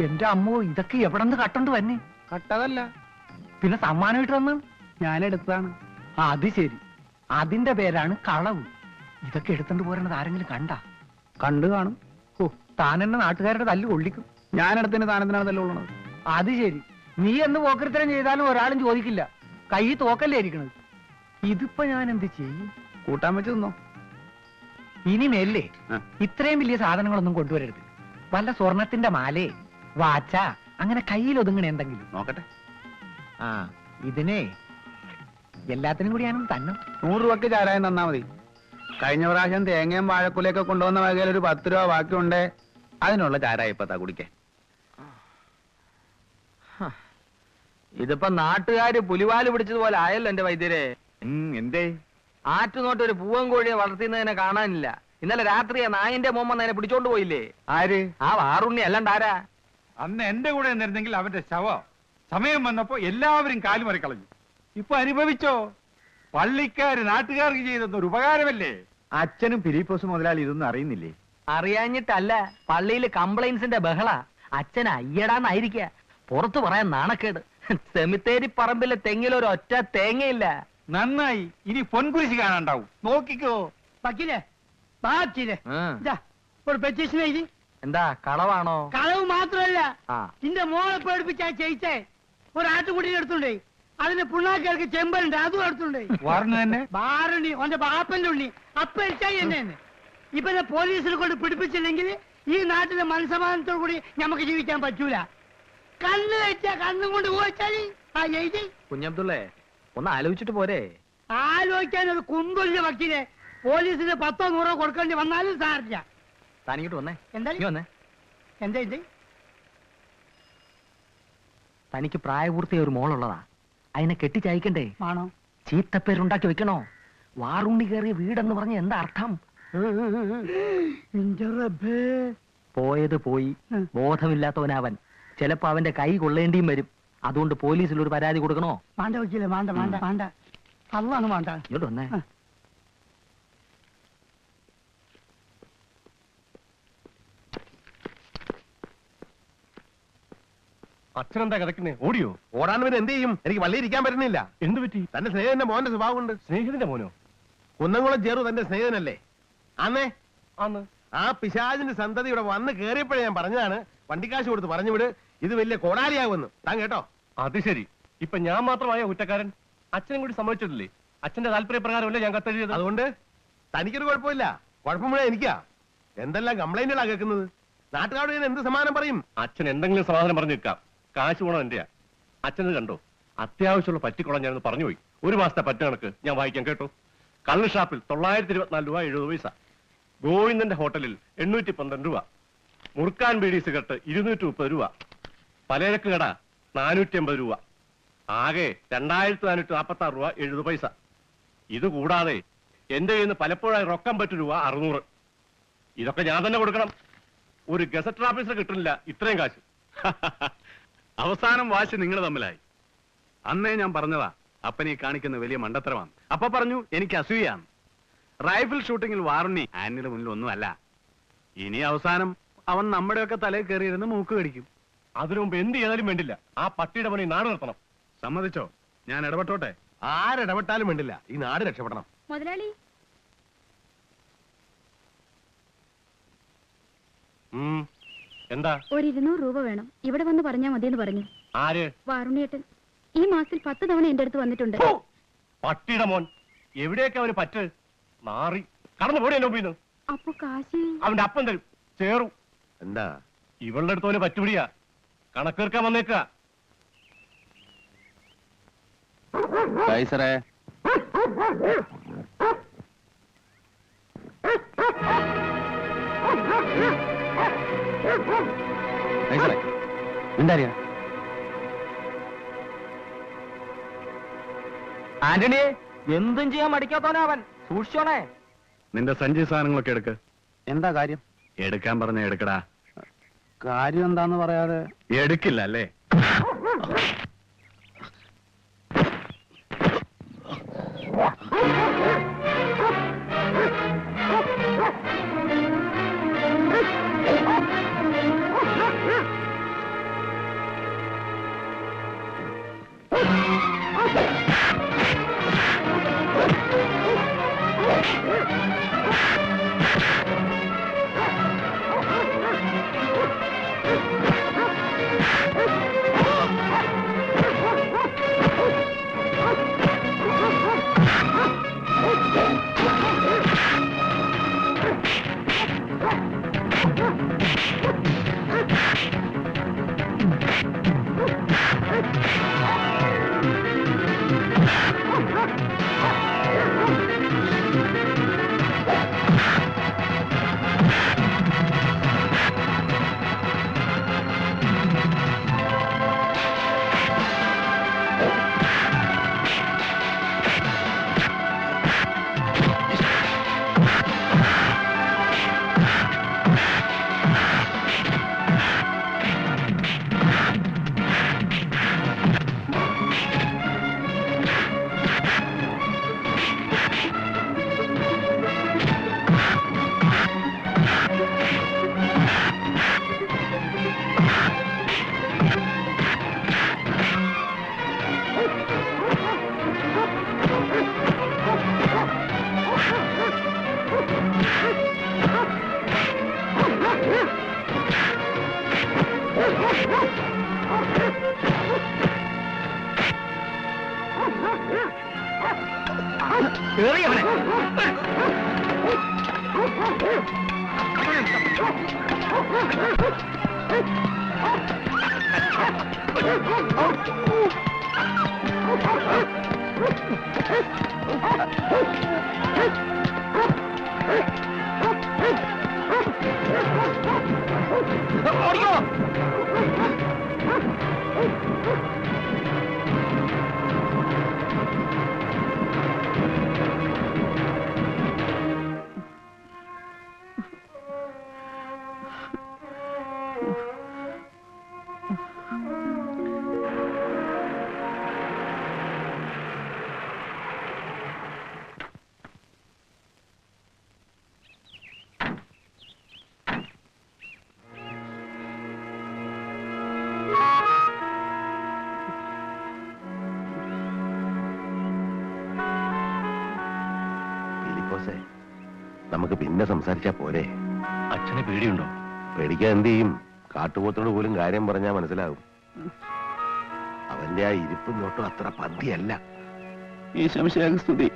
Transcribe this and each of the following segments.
എന്റെ അമ്മോ, ഇതൊക്കെ എവിടെ നിന്ന് കട്ടണ്ട് വന്നെ? കട്ടതല്ല, പിന്നെ സമ്മാനമായിട്ട് വന്നു ഞാനെടുത്താണ്. അത് ശരി, അതിന്റെ പേരാണ് കളവ്. ഇതൊക്കെ എടുത്തോണ്ട് പോരണത് ആരെങ്കിലും കണ്ടാ? കണ്ടു കാണും. ഓ, താനെന്നെ നാട്ടുകാരുടെ തല്ല് കൊള്ളിക്കും. ഞാനെടുത്തിന് താനെന്തിനാണ് തല്ലുള്ളത്? അത് ശരി, നീ എന്ന് പോക്കൃത്തരം ചെയ്താലും ഒരാളും ചോദിക്കില്ല. കൈ തോക്കല്ലേ ഇരിക്കണത്. ഇതിപ്പോ ഞാൻ എന്ത് ചെയ്യും? കൂട്ടാൻ വെച്ച് തിന്നോ. ഇനി മേലേ ഇത്രയും വലിയ സാധനങ്ങളൊന്നും കൊണ്ടുവരരുത്. വല്ല സ്വർണത്തിന്റെ മാലേ, വാച്ച, അങ്ങനെ കയ്യിൽ ഒതുങ്ങണ എന്തെങ്കിലും നോക്കട്ടെ. ആ, ഇതിനെ എല്ലാത്തിനും കൂടി ഞാനും തന്നെ. 100 രൂപക്ക് ചാരായം തന്നാ മതി. കഴിഞ്ഞ പ്രാവശ്യം തേങ്ങയും വാഴക്കുലയൊക്കെ കൊണ്ടുവന്ന വകയിൽ ഒരു 10 രൂപ ബാക്കിയുണ്ടേ. അതിനുള്ള ചാരായ ഇപ്പത്താ കുടിക്കേ. ഇതിപ്പോ നാട്ടുകാര് പുലിവാല് പിടിച്ചതുപോലെ ആയല്ലോ എന്റെ വൈദ്യരെ. എന്തേ? ആറ്റുനോട്ട് ഒരു പൂവൻ കോഴിയെ വളർത്തുന്നതിനെ കാണാനില്ല. ഇന്നലെ രാത്രിയെ നായിന്റെ മോമ്മ പിടിച്ചോണ്ട് പോയില്ലേ? ആര്? ആ വാറുണ്ണി അല്ലാണ്ട് ആരാ? അന്ന് എന്റെ കൂടെ നിന്നിരുന്നെങ്കിൽ അവന്റെ ശവം സമയം വന്നപ്പോ എല്ലാവരും കാലുമറി കളഞ്ഞു. ഇപ്പൊ അനുഭവിച്ചോ? പള്ളിക്കാര് നാട്ടുകാർക്ക് ചെയ്തെന്നൊരു ഉപകാരമല്ലേ? അച്ഛനും ഫിലിപ്പോസ് മുതലാളി ഇതൊന്നും അറിയുന്നില്ലേ? അറിയാഞ്ഞിട്ടല്ല, പള്ളിയില് കംപ്ലൈൻസിന്റെ ബഹള. അച്ഛൻ അയ്യടാന്നായിരിക്ക. പുറത്തു പറയാൻ നാണക്കേട്. സെമിത്തേരി പറമ്പിലെ തെങ്ങിലൊരു ഒറ്റ തേങ്ങയില്ല. നന്നായി, ഇനി പൊൻകുരിശ് കാണാണ്ടാവും. നോക്കിക്കോ. ഒരു പെറ്റീഷൻ എഴുതി. എന്താ കളവാണോ? കളവ് മാത്രമല്ല, ആ, നിന്റെ മോളെ പേടിപ്പിച്ചാ ചെയ്യിച്ചേ. ഒരു ആട്ടുകുട്ടിനെ എടുത്തുണ്ടേ, അതിന് പുണ്ണാക്കിയർക്ക് ചെമ്പലുണ്ട്, അതും എടുത്തുണ്ടേ. വാറണ് തന്നെ ബാറുണ്ണി, ഓന്റെ ബാപ്പന്റെ ഉണ്ണി അപ്പരിച്ചായി എന്നെ. ഇവനെ പോലീസിൽ കൊണ്ട് പിടിപ്പിച്ചില്ലെങ്കിൽ ഈ നാട്ടിലെ മനസ്സമാധാനത്തോടു കൂടി നമുക്ക് ജീവിക്കാൻ പറ്റൂല. കണ്ണ് വെച്ചാ കണ്ണും കൊണ്ട് പോയിച്ചാല് ആ എഴുതി. കുഞ്ഞബ്ദുള്ളേ, ഒന്ന് ആലോചിച്ചിട്ട് പോരെ? ആലോചിക്കാൻ ഒരു കുന്തുല്യ വക്കീലെ പോലീസിന് 10 100 കൊടുക്കേണ്ടി വന്നാലും സാറില്ല. താനിങ്ങോട്ട് വന്നേ. എന്താ നീ വന്നേ. എന്താ ഇത്? തനിക്ക് പ്രായപൂർത്തിയായ ഒരു മോളുള്ളതാ. അതിനെ കെട്ടിച്ചയക്കണ്ടേ? ആണോ? ചീത്തപ്പേരുണ്ടാക്കി വെക്കണോ? വാറുണ്ണി കയറിയ വീടെന്ന് പറഞ്ഞ എന്താ അർത്ഥം? പോയത് പോയി, ബോധമില്ലാത്തവനവൻ. ചിലപ്പോ അവന്റെ കൈ കൊള്ളേണ്ടിയും വരും. അതുകൊണ്ട് പോലീസിൽ ഒരു പരാതി കൊടുക്കണോ? വേണ്ട വക്കീലെ, വേണ്ട വേണ്ട വേണ്ട, അതാണ് വേണ്ട. ഇങ്ങോട്ട് വന്നേ. അച്ഛനെന്താ കിടക്കുന്നേ? ഓടിയോ? ഓടാൻ പിന്നെ എന്ത് ചെയ്യും? എനിക്ക് വള്ളി ഇരിക്കാൻ പറ്റുന്നില്ല. എന്ത് പറ്റി? തന്റെ സ്നേഹിതന്റെ മോന്റെ സ്വഭാവം കൊണ്ട്. സ്നേഹിതന്റെ മോനോ? കുന്നംകുളം ചേറു തന്റെ സ്നേഹിതനല്ലേ? അന്നേ ആന്ന്. ആ പിശാചിന്റെ സന്തതി ഇവിടെ വന്ന് കേറിയപ്പോഴേ ഞാൻ പറഞ്ഞതാണ്, വണ്ടിക്കാശ് കൊടുത്ത് പറഞ്ഞു വിട്, ഇത് വലിയ കോടാലിയാകുമെന്ന്. താൻ കേട്ടോ? അത് ശരി, ഇപ്പൊ ഞാൻ മാത്രമായ കുറ്റക്കാരൻ? അച്ഛനും കൂടി സമ്മതിച്ചിട്ടില്ലേ? അച്ഛന്റെ താല്പര്യപ്രകാരമല്ലേ ഞാൻ കത്തെഴുതിയത്? അതുകൊണ്ട് തനിക്കൊരു കുഴപ്പമില്ല. കുഴപ്പം മുഴുവൻ എനിക്കാ. എന്തെല്ലാം കംപ്ലൈന്റുകളാ കേൾക്കുന്നത്. നാട്ടുകാരോട് ഞാൻ എന്ത് സമാധാനം പറയും? അച്ഛൻ എന്തെങ്കിലും സമാധാനം പറഞ്ഞു നിൽക്കാം. കാശ് പോണം എന്റെയാ. അച്ഛനത് കണ്ടോ? അത്യാവശ്യമുള്ള പറ്റിക്കുളം ഞാനൊന്ന് പറഞ്ഞു പോയി. 1 മാസത്തെ പറ്റ കണക്ക് ഞാൻ വായിക്കാൻ കേട്ടോ. കള്ള് ഷാപ്പിൽ 924 രൂപ 70 പൈസ. ഗോവിന്ദന്റെ ഹോട്ടലിൽ 812 രൂപ. മുറുക്കാൻ ബീഡി സിഗരറ്റ് 230 രൂപ. പലചരക്ക് കട 450 രൂപ. ആകെ 2446 രൂപ 70 പൈസ. ഇത് കൂടാതെ എന്റെ കയ്യിൽ നിന്ന് പലപ്പോഴായി റൊക്കം പറ്റു രൂപ 600. ഇതൊക്കെ ഞാൻ തന്നെ കൊടുക്കണം. ഒരു ഗസറ്റ് ഓഫീസർ കിട്ടുന്നില്ല ഇത്രയും കാശ്. അവസാനം വാശി നിങ്ങൾ തമ്മിലായി. അന്നേ ഞാൻ പറഞ്ഞതാ, അപ്പനെ കാണിക്കുന്ന വലിയ മണ്ടത്തരമാണ്. അപ്പൊ പറഞ്ഞു എനിക്ക് അസൂയാണ്. റൈഫിൾ ഷൂട്ടിങ്ങിൽ വാറുണ്ണി ആനിയുടെ മുന്നിൽ ഒന്നുമല്ല. ഇനി അവസാനം അവൻ നമ്മുടെയൊക്കെ തലയിൽ കയറിയിരുന്ന് മൂക്ക് കടിക്കും. അതിനു മുമ്പ് എന്ത് ചെയ്താലും വേണ്ടില്ല, ആ പട്ടിയുടെ പണി നാട് നിർത്തണം. സമ്മതിച്ചോ? ഞാൻ ഇടപെട്ടോട്ടെ? ആരിടപെട്ടാലും വേണ്ടില്ല, ഈ നാട് രക്ഷപ്പെടണം. മുതലാളി, എന്താ? ഒരു 200 രൂപ വേണം. ഇവിടെ വന്ന് പറഞ്ഞാ മതിയെന്ന് പറഞ്ഞു. ആര്? വാറുണ്ണിയേട്ടൻ. ഈ മാസത്തിൽ 10 തവണ എന്റെ അടുത്ത് വന്നിട്ടുണ്ട്. പട്ടിയുടെ മോൻ. എവിടെയൊക്കെ അവന് പറ്റ്? മാറി കടന്നു പോടി. എന്നെ അപ്പൊ കാശ് അവന്റെ അപ്പം തരും. ചേറും. എന്താ? ഇവളുടെ അടുത്ത് അവന് പറ്റുപിടിയാ. കണക്കേർക്കാൻ വന്നേക്ക. സാറേ, എന്താ ആന്റണിയെ, എന്തും ചെയ്യാൻ മടിക്കാത്തവനവൻ. സൂക്ഷിച്ചോണേ. നിന്റെ സഞ്ചി സാധനങ്ങളൊക്കെ എടുക്ക്. എന്താ കാര്യം? എടുക്കാൻ പറഞ്ഞ എടുക്കടാ. കാര്യം എന്താന്ന് പറയാതെ എടുക്കില്ല അല്ലേ? ഓടിക്കോ. നമുക്ക് പിന്നെ സംസാരിച്ചാ പോരെ? അച്ഛന് പേടിയുണ്ടോ? പേടിക്കാൻ എന്ത് ചെയ്യും? കാട്ടുപോത്തോട് പോലും കാര്യം പറഞ്ഞാൽ മനസ്സിലാവും. അവന്റെ ആ ഇരിപ്പും നോട്ടും അത്ര പന്തിയല്ല. ഈ ശംശയാഗസ്തുതി.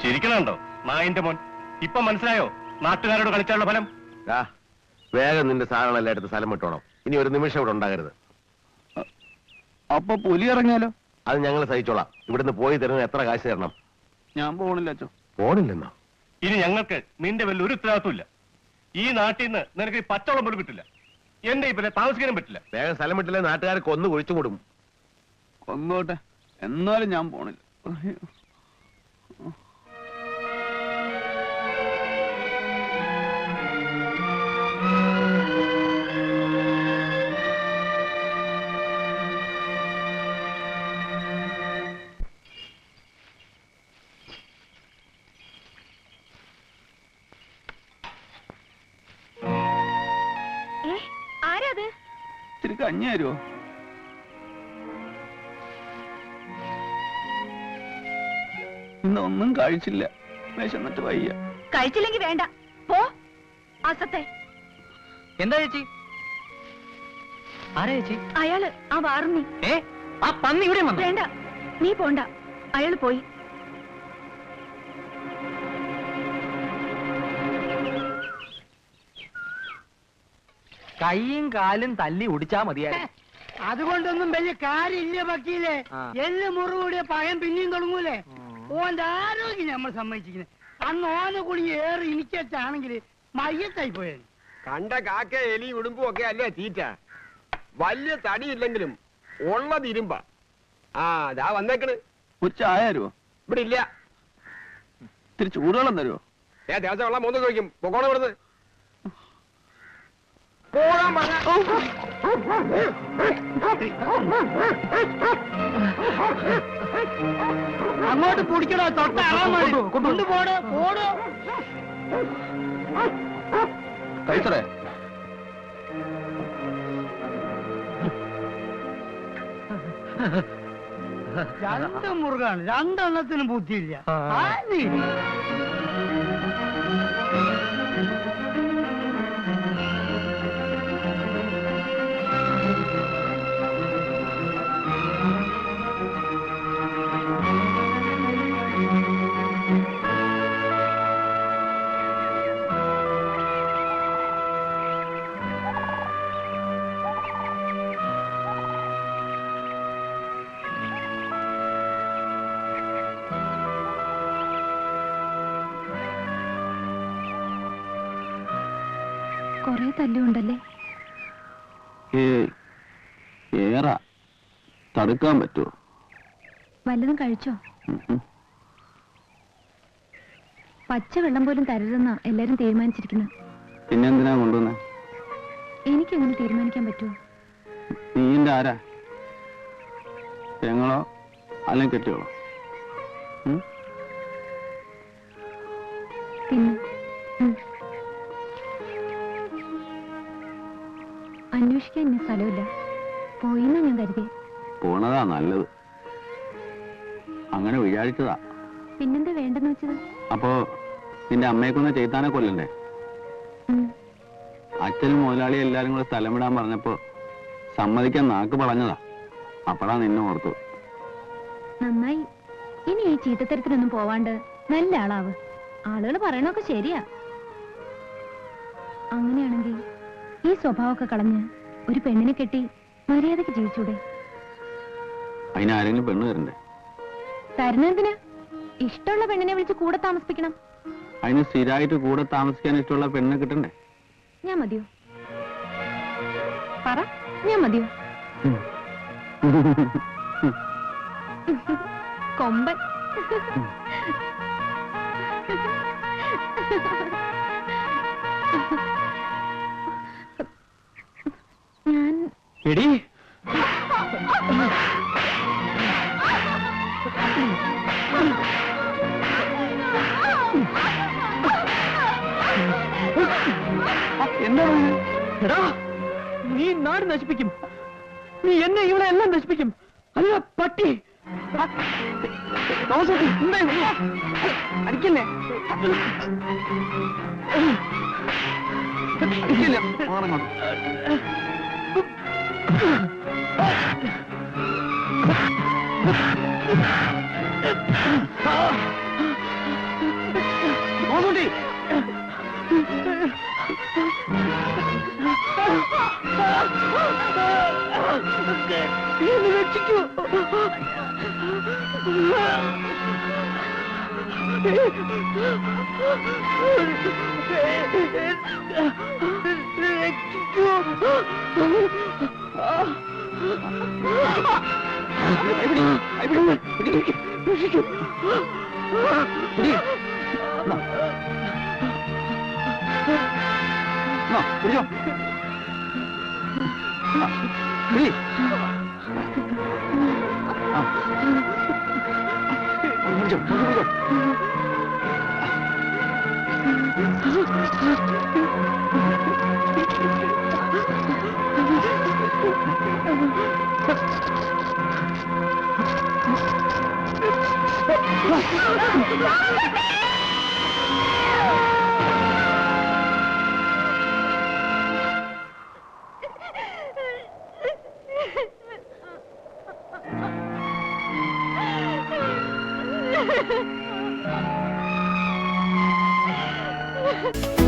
ചിരിക്കണുണ്ടോ നായിന്റെ മോൻ? ഇപ്പൊ മനസ്സിലായോ നാട്ടുകാരോട് കളിച്ചാലുള്ള ഫലം? വേഗം നിന്റെ സാധനങ്ങളെല്ലാം എടുത്ത് സ്ഥലം വിട്ടോണം. ഇനി ഒരു നിമിഷം ഇവിടെ ഉണ്ടാകരുത്. അപ്പൊ പുലി ഇറങ്ങിയാലോ? അത് ഞങ്ങൾ സഹിച്ചോളാം. ഇവിടുന്ന് പോയി തരുന്ന എത്ര കാശ് തരണം? ഞാൻ പോണില്ല അച്ഛോ. പോണില്ലെന്നോ? ഇനി ഞങ്ങൾക്ക് നിന്റെ വല്ല ഒരു ഉത്തരവാദിത്വമില്ല. ഈ നാട്ടിൽ നിന്ന് നിനക്ക് ഈ പച്ചവെള്ളം പോലും കിട്ടില്ല. എന്റെ ഇപ്പൊ താമസിക്കാനും പറ്റില്ല. വേഗം സ്ഥലം വിട്ടില്ലേ നാട്ടുകാരെ കൊന്നു കുഴിച്ചു കൂടും. കൊന്നോട്ടെ, എന്നാലും ഞാൻ പോണില്ല. ഇത്തിരി കഞ്ഞി തരുമോ? ഇന്നൊന്നും കഴിച്ചില്ല, വിശന്നിട്ട് വയ്യ. കഴിച്ചില്ലെങ്കിൽ വേണ്ട, പോ. അസത്തെ എന്താ ചേച്ചി? ആരാ ചേച്ചി? അയാള് ആ വാറുണ്ണി. ആ പന്നി ഇവിടെ വന്നു. വേണ്ട, നീ പോണ്ട, അയാള് പോയി. കൈയും കാലും തല്ലി ഒടിച്ചാ മതിയായിരുന്നു. അതുകൊണ്ടൊന്നും വലിയ കാര്യമില്ല വക്കീലെ. ആ. എല്ല് മുറിവ് കൂടിയ പകൻ പിന്നെയും തുടങ്ങൂലേ? ഓന്റെ ആരോഗ്യം നമ്മൾ സമ്മതിച്ചിരിക്കുന്നത്. അന്ന് ഓനെ കുടുങ്ങി ഏറി ഇനിച്ചാണെങ്കിൽ മയ്യത്തായി പോയത്. കണ്ട കാക്ക എലി ഉടുമ്പും ഒക്കെ അല്ലേ തീറ്റ. വലിയ തടിയില്ലെങ്കിലും ഉള്ളത് ഇരുമ്പ. ആ ദാ വന്നേക്കണ്. ഒരു ചായ തരുമോ? ഇവിടെ ഇല്ല. ഇത്തിരി ചൂടുവെള്ളം തരുമോ? ദിവസം വെള്ളം മൂന്ന് ചോദിക്കും. പൊക്കോണം ഇവിടുന്ന്. പോകാൻ പറഞ്ഞ അങ്ങോട്ട് പിടിക്കണോ? തൊട്ടാളോ കൊണ്ടുപോടോ, പോടോ. കഴിച്ചറേ. രണ്ട് മുറുകാണ്, രണ്ടെണ്ണത്തിനും ബുദ്ധിയില്ല. കൊറേ തല്ലുണ്ടല്ലേ? ഏറാ തടുക്കാൻ പറ്റുമോ? വല്ലതും കഴിച്ചോ? പച്ച വെള്ളം പോലും തരരുതെന്നാ എല്ലാരും തീരുമാനിച്ചിരിക്കുന്നത്. പിന്നെന്തിനാ കൊണ്ടുവന്നേ? എനിക്കെങ്ങനെ തീരുമാനിക്കാൻ പറ്റുമോ? നീന്റെ ആരാ? പെങ്ങളോ അല്ലെങ്കിൽ കെട്ടിയോളോ? പിന്നെ അന്വേഷിക്കാൻ ഇനി സ്ഥലമില്ല. പോയിന്നാ ഞാൻ കരുതി. പോണതാ നല്ലത്. അങ്ങനെ വിചാരിച്ചതാ. പിന്നെന്താ വേണ്ടെന്ന് വെച്ചത്? അപ്പോ നിന്റെ അമ്മയെക്കൊന്ന് ചെയ്താനെ കൊല്ലണ്ടേ? അച്ഛനും മുതലാളി എല്ലാരും കൂടെ സ്ഥലം വിടാൻ പറഞ്ഞപ്പോ സമ്മതിക്കാൻ നാക്ക് പറഞ്ഞതാ. അപ്പഴാ നിന്നെ ഓർത്തു. നന്നായി. ഇനി ഈ ചീത്തത്തരത്തിനൊന്നും പോവാണ്ട് നല്ല ആളാവ്. ആളുകൾ പറയണൊക്കെ ശരിയാ. അങ്ങനെയാണെങ്കിൽ ഈ സ്വഭാവമൊക്കെ കളഞ്ഞ് ഒരു പെണ്ണിനെ കെട്ടി മര്യാദക്ക് ജീവിച്ചൂടെ? അതിനാരെങ്കിലും പെണ്ണ് തരണ്ടേ? തരുന്നതിന് ഇഷ്ടമുള്ള പെണ്ണിനെ വിളിച്ച് കൂടെ താമസിപ്പിക്കണം. അതിന് സ്ഥിരമായിട്ട് കൂടെ താമസിക്കാൻ ഇഷ്ടമുള്ള പെണ്ണ് കിട്ടണ്ടേ? ഞാൻ മതിയോ? പറ, ഞാൻ മതിയോ? കൊമ്പൻ. ഞാൻ എടി എന്താണ്? എടാ, നീ നാട് നശിപ്പിക്കും. നീ എന്നെ ഇവിടെ എല്ലാം നശിപ്പിക്കും. അല്ല പട്ടി. അടിക്കല്ലേ, അടിക്കില്ല. ഓടി രക്ഷിക്കൂ. Ha ha ha!